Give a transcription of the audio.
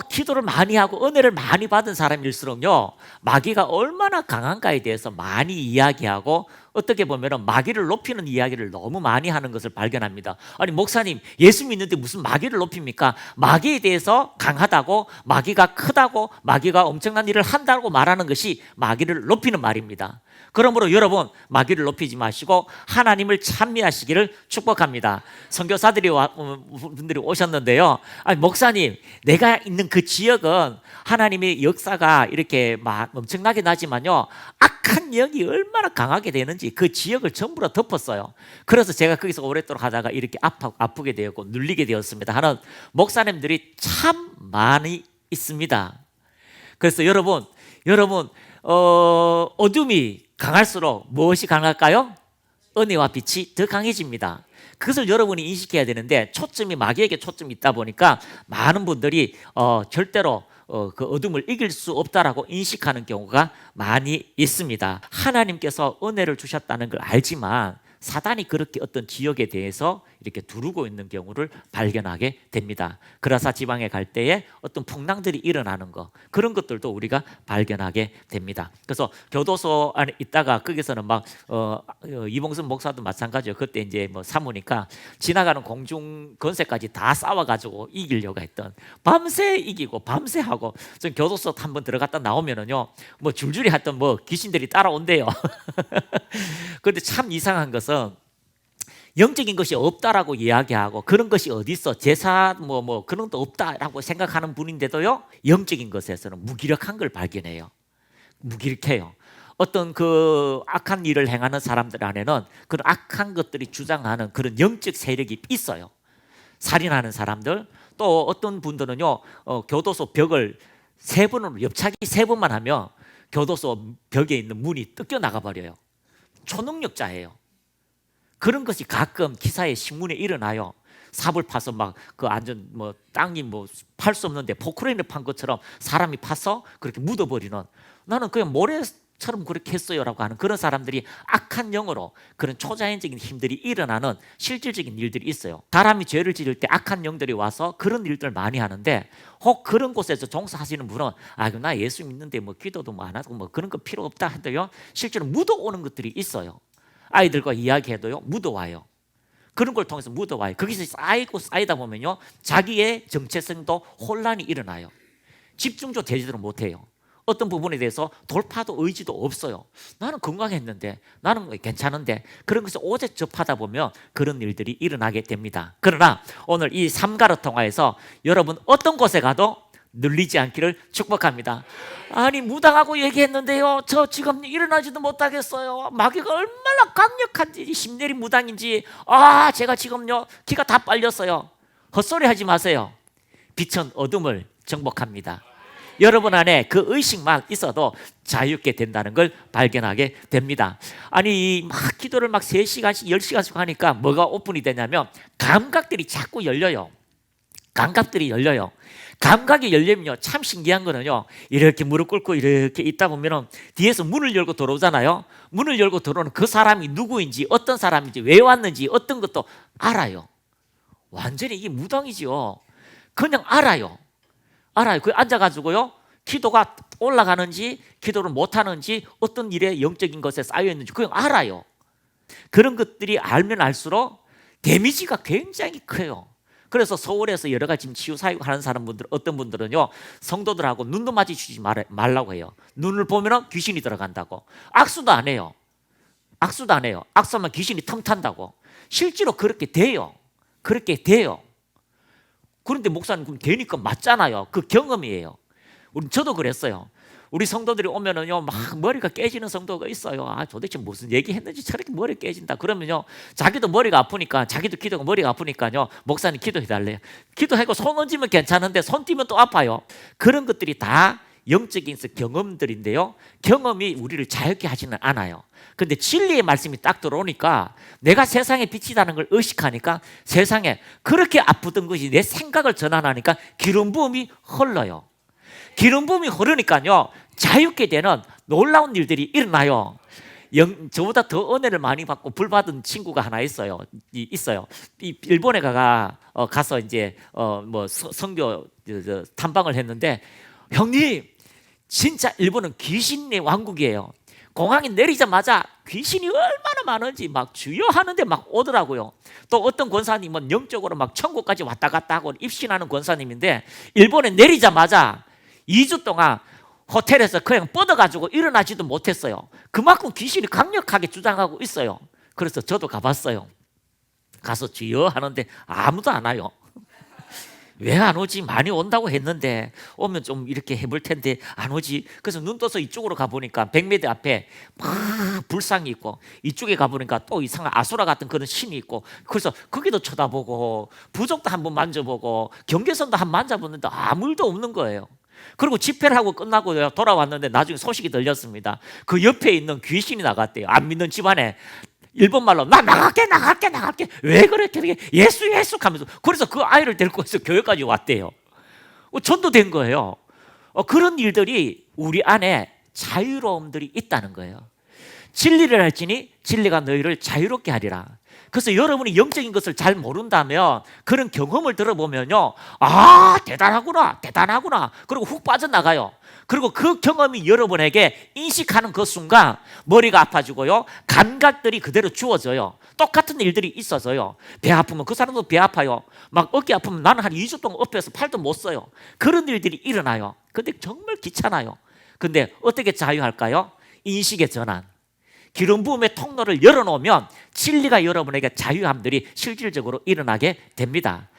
기도를 많이 하고 은혜를 많이 받은 사람일수록요, 마귀가 얼마나 강한가에 대해서 많이 이야기하고, 어떻게 보면 마귀를 높이는 이야기를 너무 많이 하는 것을 발견합니다. 아니, 목사님, 예수 믿는데 무슨 마귀를 높입니까? 마귀에 대해서 강하다고, 마귀가 크다고, 마귀가 엄청난 일을 한다고 말하는 것이 마귀를 높이는 말입니다. 그러므로 여러분, 마귀를 높이지 마시고 하나님을 찬미하시기를 축복합니다. 선교사들이 분들이 오셨는데요, 아니, 목사님, 내가 있는 그 지역은 하나님의 역사가 이렇게 막 엄청나게 나지만요, 악한 영이 얼마나 강하게 되는지 그 지역을 전부 다 덮었어요. 그래서 제가 거기서 오랫동안 하다가 이렇게 아프게 되었고 눌리게 되었습니다 하는 목사님들이 참 많이 있습니다. 그래서 여러분, 어둠이 강할수록 무엇이 강할까요? 은혜와 빛이 더 강해집니다. 그것을 여러분이 인식해야 되는데, 초점이 마귀에게 초점이 있다 보니까 많은 분들이 절대로 그 어둠을 이길 수 없다라고 인식하는 경우가 많이 있습니다. 하나님께서 은혜를 주셨다는 걸 알지만 사단이 그렇게 어떤 지역에 대해서 이렇게 두르고 있는 경우를 발견하게 됩니다. 그라사 지방에 갈 때에 어떤 풍랑들이 일어나는 것, 그런 것들도 우리가 발견하게 됩니다. 그래서 교도소 안에 있다가 거기서는 막 이봉선 목사도 마찬가지예요. 그때 이제 뭐 사무니까 지나가는 공중 권세까지 다 싸워가지고 이기려고 했던, 밤새 이기고 밤새 하고, 전 교도소 한번 들어갔다 나오면은요, 뭐 줄줄이 했던 뭐 귀신들이 따라온대요. 그런데 참 이상한 것은 영적인 것이 없다라고 이야기하고, 그런 것이 어디 있어, 제사 뭐 그런 것도 없다라고 생각하는 분인데도요, 영적인 것에서는 무기력한 걸 발견해요. 무기력해요. 어떤 그 악한 일을 행하는 사람들 안에는 그런 악한 것들이 주장하는 그런 영적 세력이 있어요. 살인하는 사람들, 또 어떤 분들은요, 교도소 벽을 세 번으로 옆차기 세 번만 하면 교도소 벽에 있는 문이 뜯겨 나가 버려요. 초능력자예요. 그런 것이 가끔 기사에 신문에 일어나요. 삽을 파서 막 그 안전 뭐 땅이 뭐 팔 수 없는데 포크레인을 판 것처럼 사람이 파서 그렇게 묻어버리는, 나는 그냥 모래처럼 그렇게 했어요라고 하는 그런 사람들이 악한 영으로 그런 초자연적인 힘들이 일어나는 실질적인 일들이 있어요. 사람이 죄를 지을 때 악한 영들이 와서 그런 일들을 많이 하는데, 혹 그런 곳에서 종사하시는 분은 나 예수 믿는데 뭐 기도도 뭐 안 하고 뭐 그런 거 필요 없다 해도요, 실제로 묻어오는 것들이 있어요. 아이들과 이야기해도요, 묻어와요. 그런 걸 통해서 묻어와요. 거기서 쌓이다 보면요, 자기의 정체성도 혼란이 일어나요. 집중도 제대로 못해요. 어떤 부분에 대해서 돌파도 의지도 없어요. 나는 건강했는데, 나는 괜찮은데, 그런 것을 오래 접하다 보면 그런 일들이 일어나게 됩니다. 그러나 오늘 이 삼가로 통화에서 여러분 어떤 곳에 가도 눌리지 않기를 축복합니다. 아니, 무당하고 얘기했는데요, 저 지금 일어나지도 못하겠어요. 마귀가 얼마나 강력한지, 심내리 무당인지, 제가 지금요 기가 다 빨렸어요. 헛소리 하지 마세요. 빛은 어둠을 정복합니다. 여러분 안에 그 의식만 있어도 자유롭게 된다는 걸 발견하게 됩니다. 아니, 막 기도를 막 3시간씩 10시간씩 하니까 뭐가 오픈이 되냐면, 감각들이 자꾸 열려요. 감각들이 열려요. 감각이 열리면요, 참 신기한 거는요, 이렇게 무릎 꿇고 이렇게 있다 보면은 뒤에서 문을 열고 들어오잖아요. 문을 열고 들어오는 그 사람이 누구인지, 어떤 사람인지, 왜 왔는지, 어떤 것도 알아요. 완전히 이게 무당이죠. 그냥 알아요. 그 앉아가지고요, 기도가 올라가는지 기도를 못하는지, 어떤 일에 영적인 것에 쌓여있는지 그냥 알아요. 그런 것들이 알면 알수록 데미지가 굉장히 커요. 그래서 서울에서 여러 가지 치유 사역 하는 사람분들, 어떤 분들은요, 성도들하고 눈도 마주치지 말라고 해요. 눈을 보면 귀신이 들어간다고. 악수도 안 해요. 악수하면 귀신이 틈탄다고. 실제로 그렇게 돼요. 그런데 목사님, 그럼 되니까 맞잖아요. 그 경험이에요. 저도 그랬어요. 우리 성도들이 오면은요, 막 머리가 깨지는 성도가 있어요. 도대체 무슨 얘기했는지 저렇게 머리 깨진다. 그러면요, 자기도 머리가 아프니까, 자기도 기도가 머리가 아프니까요, 목사님 기도해달래요. 기도하고 손 얹으면 괜찮은데 손 띄면 또 아파요. 그런 것들이 다 영적인 경험들인데요, 경험이 우리를 자유케 하지는 않아요. 근데 진리의 말씀이 딱 들어오니까, 내가 세상에 빛이라는 걸 의식하니까, 세상에 그렇게 아프던 것이 내 생각을 전환하니까 기름 부음이 흘러요. 기름 부음이 흐르니까요, 자유케 되는 놀라운 일들이 일어나요. 저보다 더 은혜를 많이 받고 불 받은 친구가 하나 있어요. 이 일본에 가서 이제 뭐 선교 탐방을 했는데, 형님, 진짜 일본은 귀신의 왕국이에요. 공항에 내리자마자 귀신이 얼마나 많은지 막 주여 하는데 막 오더라고요. 또 어떤 권사님은 영적으로 막 천국까지 왔다 갔다 하고 입신하는 권사님인데, 일본에 내리자마자 2주 동안 호텔에서 그냥 뻗어가지고 일어나지도 못했어요. 그만큼 귀신이 강력하게 주장하고 있어요. 그래서 저도 가봤어요. 가서 주여 하는데 아무도 안 와요. 왜 안 오지? 많이 온다고 했는데 오면 좀 이렇게 해볼 텐데 안 오지? 그래서 눈 떠서 이쪽으로 가보니까 100m 앞에 막 불상이 있고, 이쪽에 가보니까 또 이상한 아수라 같은 그런 신이 있고, 그래서 거기도 쳐다보고 부적도 한번 만져보고 경계선도 한번 만져보는데 아무 일도 없는 거예요. 그리고 집회를 하고 끝나고 돌아왔는데 나중에 소식이 들렸습니다. 그 옆에 있는 귀신이 나갔대요. 안 믿는 집안에 일본말로 나 나갈게 왜 그렇게 예수 하면서, 그래서 그 아이를 데리고 해서 교회까지 왔대요. 전도된 거예요. 그런 일들이 우리 안에 자유로움들이 있다는 거예요. 진리를 알지니 진리가 너희를 자유롭게 하리라. 그래서 여러분이 영적인 것을 잘 모른다면 그런 경험을 들어보면요, 아, 대단하구나. 그리고 훅 빠져나가요. 그리고 그 경험이 여러분에게 인식하는 그 순간 머리가 아파지고요, 감각들이 그대로 주어져요. 똑같은 일들이 있어서요. 배 아프면 그 사람도 배 아파요. 막 어깨 아프면 나는 한 2주 동안 엎혀서 팔도 못 써요. 그런 일들이 일어나요. 근데 정말 귀찮아요. 근데 어떻게 자유할까요? 인식의 전환. 기름 부음의 통로를 열어놓으면 진리가 여러분에게 자유함들이 실질적으로 일어나게 됩니다.